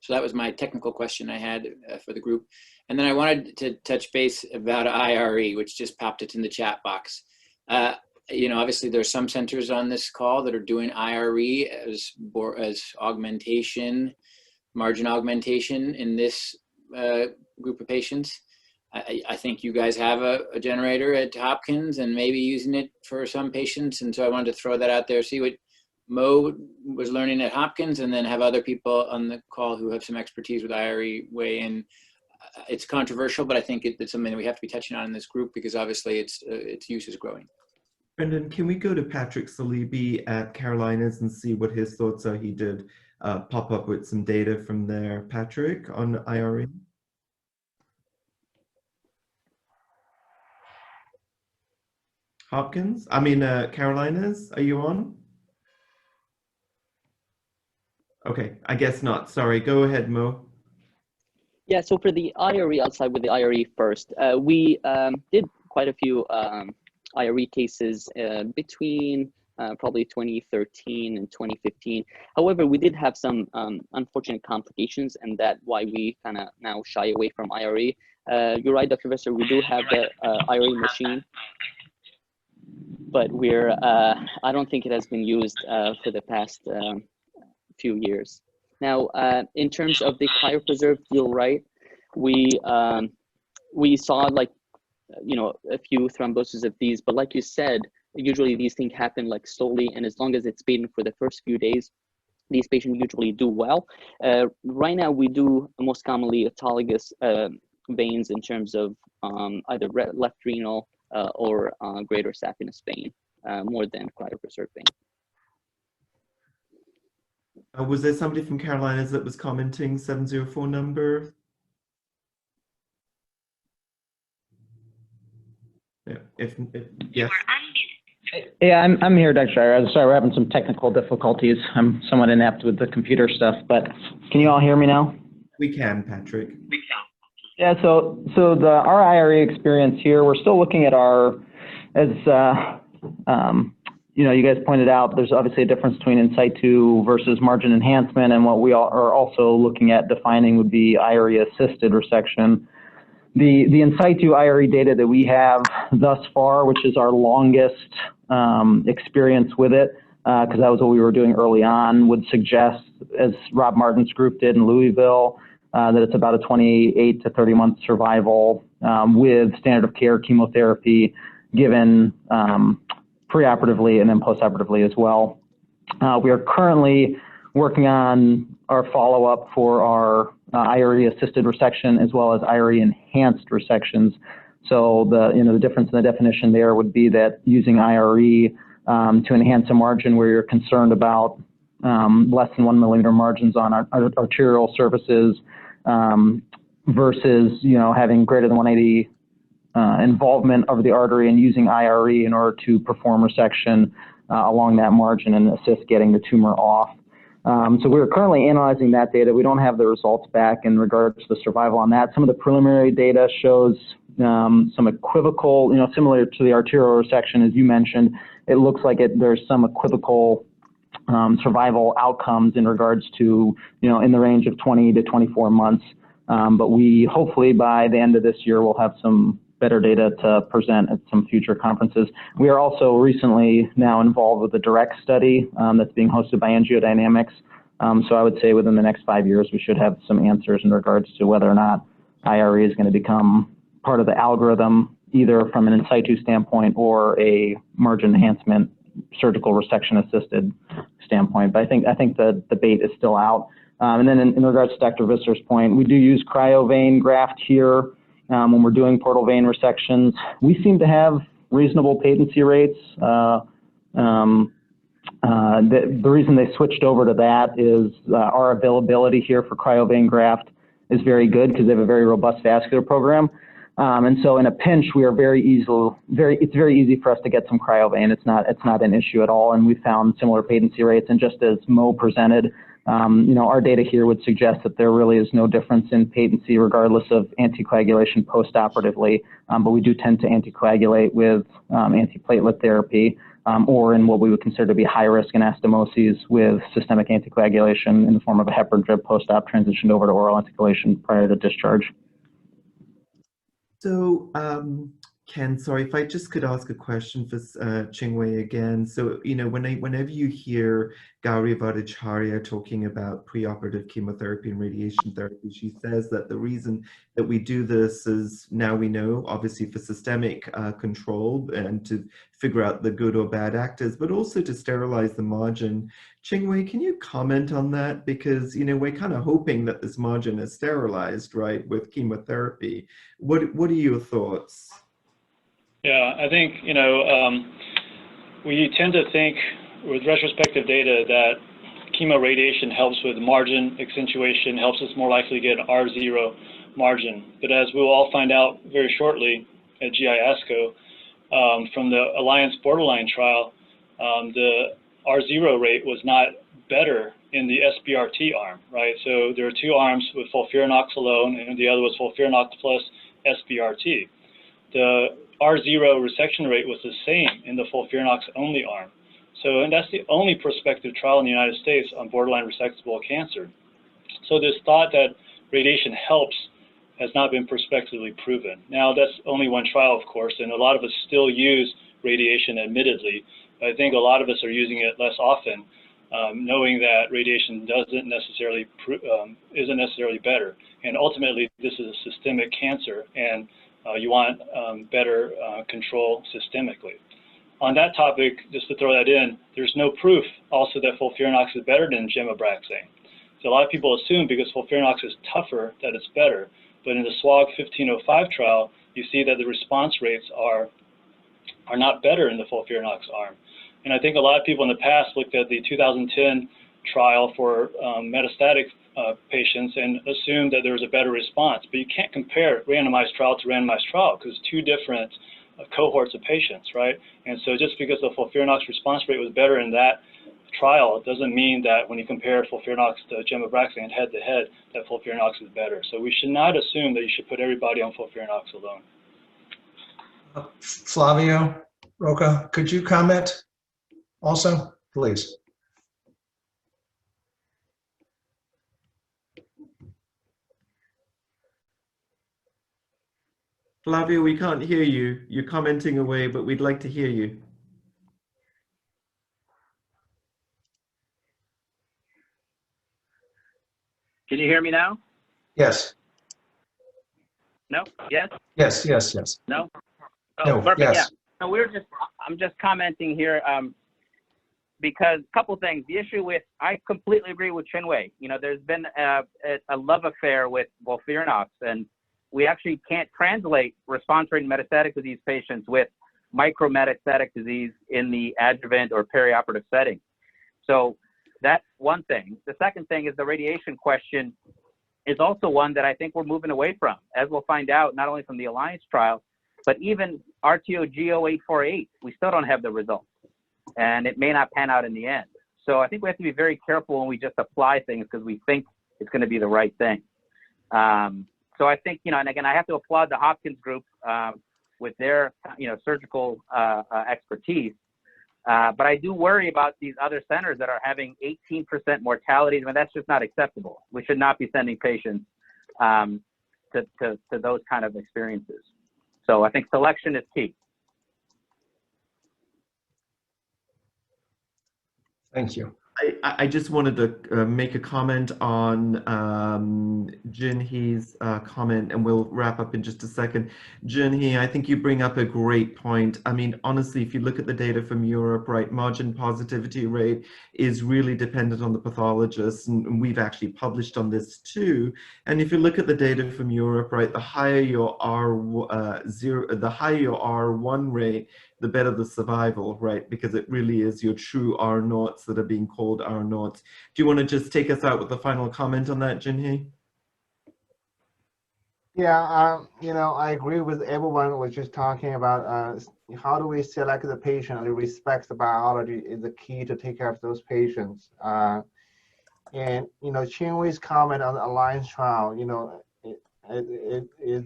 So that was my technical question I had for the group. And then I wanted to touch base about IRE, which just popped it in the chat box. You know, obviously there's some centers on this call that are doing IRE as augmentation, margin augmentation in this group of patients. I think you guys have a generator at Hopkins and maybe using it for some patients. And so I wanted to throw that out there, see what Mo was learning at Hopkins, and then have other people on the call who have some expertise with IRE weigh in. It's controversial, but I think it's something that we have to be touching on in this group because obviously its use is growing. Brendan, can we go to Patrick Salibi at Carolinas and see what his thoughts are? He did pop up with some data from there. Patrick, on IRE? Hopkins? Carolinas, are you on? Okay, I guess not. Sorry, go ahead, Mo. Yeah, so for the IRE, outside with the IRE first, we did quite a few IRE cases between probably 2013 and 2015. However, we did have some unfortunate complications, and that's why we kind of now shy away from IRE. You're right, Dr. Visser, we do have the IRE machine, but I don't think it has been used for the past few years. Now, in terms of the cryopreserved, you're right. We saw like, a few thromboses of these, but like you said, usually these things happen like slowly, and as long as it's been for the first few days, these patients usually do well. Right now, we do most commonly autologous veins in terms of either left renal or greater saphenous vein, more than cryopreserved vein. Was there somebody from Carolinas that was commenting 704 number? Yeah, if yes. Yeah, I'm here, Dr. Shire. Sorry, we're having some technical difficulties. I'm somewhat inept with the computer stuff, but can you all hear me now? We can, Patrick. We can. Yeah, so our IRE experience here, we're still looking at you guys pointed out, there's obviously a difference between in situ versus margin enhancement, and what we are also looking at defining would be IRE-assisted resection. The in situ IRE data that we have thus far, which is our longest experience with it, because that was what we were doing early on, would suggest, as Rob Martin's group did in Louisville, that it's about a 28 to 30 month survival with standard of care chemotherapy given preoperatively and then postoperatively as well. We are currently working on our follow-up for our IRE-assisted resection as well as IRE-enhanced resections. So the difference in the definition there would be that using IRE to enhance a margin where you're concerned about less than 1 millimeter margins on arterial surfaces versus having greater than 180 involvement of the artery and using IRE in order to perform resection along that margin and assist getting the tumor off. So we're currently analyzing that data. We don't have the results back in regards to the survival on that. Some of the preliminary data shows some equivocal, similar to the arterial resection, as you mentioned. It looks like there's some equivocal survival outcomes in regards to, in the range of 20 to 24 months. But we hopefully by the end of this year, we'll have some better data to present at some future conferences. We are also recently now involved with the DIRECT study that's being hosted by AngioDynamics. So I would say within the next 5 years, we should have some answers in regards to whether or not IRE is going to become part of the algorithm, either from an in situ standpoint or a margin enhancement surgical resection assisted standpoint. But I think the debate is still out. And then in regards to Dr. Visser's point, we do use cryovein graft here when we're doing portal vein resections. We seem to have reasonable patency rates. The reason they switched over to that is our availability here for cryovein graft is very good because they have a very robust vascular program. And so in a pinch, we are it's very easy for us to get some cryovein. It's not an issue at all. And we found similar patency rates. And just as Mo presented, our data here would suggest that there really is no difference in patency regardless of anticoagulation postoperatively. But we do tend to anticoagulate with antiplatelet therapy or in what we would consider to be high risk anastomoses with systemic anticoagulation in the form of a heparin drip post-op transitioned over to oral anticoagulation prior to discharge. So, Ken, sorry, if I just could ask a question for Ching-Wei again. So, whenever you hear Gauri Bhattacharya talking about preoperative chemotherapy and radiation therapy, she says that the reason that we do this is, now we know, obviously for systemic control and to figure out the good or bad actors, but also to sterilize the margin. Ching-Wei, can you comment on that? Because, we're kind of hoping that this margin is sterilized, right, with chemotherapy. What are your thoughts? Yeah, I think, we tend to think with retrospective data that chemoradiation helps with margin accentuation, helps us more likely get an R0 margin. But as we'll all find out very shortly at GI ASCO, from the Alliance borderline trial, the R0 rate was not better in the SBRT arm, right? So there are two arms with FOLFIRINOX alone, and the other was FOLFIRINOX plus SBRT. The R0 resection rate was the same in the FOLFIRINOX only arm. So, and that's the only prospective trial in the United States on borderline resectable cancer. So this thought that radiation helps has not been prospectively proven. Now, that's only one trial, of course, and a lot of us still use radiation, admittedly. But I think a lot of us are using it less often, knowing that radiation isn't necessarily better. And ultimately, this is a systemic cancer, and you want better control systemically. On that topic, just to throw that in, there's no proof also that FOLFIRINOX is better than gemabraxane. So a lot of people assume because FOLFIRINOX is tougher that it's better. But in the SWOG 1505 trial, you see that the response rates are not better in the FOLFIRINOX arm. And I think a lot of people in the past looked at the 2010 trial for metastatic patients and assumed that there was a better response. But you can't compare randomized trial to randomized trial because it's two different cohorts of patients, right? And so just because the FOLFIRINOX response rate was better in that trial, it doesn't mean that when you compare FOLFIRINOX to gemabraxane head-to-head, that FOLFIRINOX is better. So we should not assume that you should put everybody on FOLFIRINOX alone. Flavio, Roca, could you comment also, please? Flavio, we can't hear you. You're commenting away, but we'd like to hear you. Can you hear me now? Yes. No? Yes? Yes, yes, yes. No? Oh, No, perfect. yes. Yeah. No, I'm just commenting here because a couple things. The issue with, I completely agree with Chinwei. You know, there's been a love affair with FOLFIRINOX, and we actually can't translate response rate in metastatic disease patients with micrometastatic disease in the adjuvant or perioperative setting. So that's one thing. The second thing is the radiation question is also one that I think we're moving away from, as we'll find out not only from the Alliance trial, but even RTO-GO848, we still don't have the results, and it may not pan out in the end. So I think we have to be very careful when we just apply things because we think it's going to be the right thing. So I think, you know, and again, I have to applaud the Hopkins group with their, you know, surgical expertise. But I do worry about these other centers that are having 18% mortality. I mean, that's just not acceptable. We should not be sending patients to those kind of experiences. So I think selection is key. Thank you. I just wanted to make a comment on Jinhee's comment, and we'll wrap up in just a second. Jinhee, I think you bring up a great point. I mean, honestly, if you look at the data from Europe, right, margin positivity rate is really dependent on the pathologist, and we've actually published on this too. And if you look at the data from Europe, right, the higher your the higher your R1 rate, the better the survival, right? Because it really is your true R naughts that are being called R naughts. Do you want to just take us out with the final comment on that, Jinhee? Yeah, you know, I agree with everyone was just talking about how do we select the patient and respect the biology is the key to take care of those patients. And, you know, Chinwei's comment on the Alliance trial, you know, it is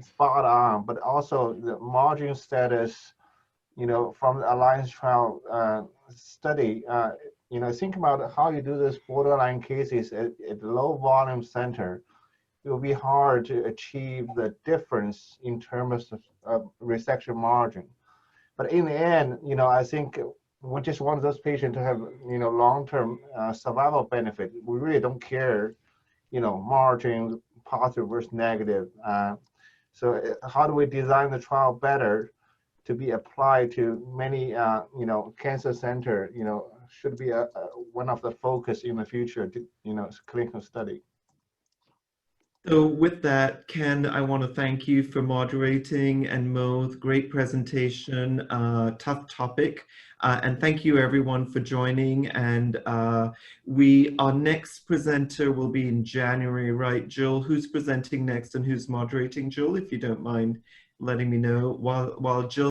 spot on, but also the margin status, you know, from the Alliance trial study, you know, think about how you do this borderline cases at low volume center. It will be hard to achieve the difference in terms of resection margin. But in the end, you know, I think we just want those patients to have, you know, long-term survival benefit. We really don't care, you know, margin, positive versus negative. So how do we design the trial better to be applied to many, you know, cancer center, you know, should be one of the focus in the future, you know, clinical study. So with that, Ken, I want to thank you for moderating, and Mo, great presentation, tough topic. And thank you everyone for joining. And our next presenter will be in January, right? Jill, who's presenting next and who's moderating? Jill, if you don't mind letting me know while Jill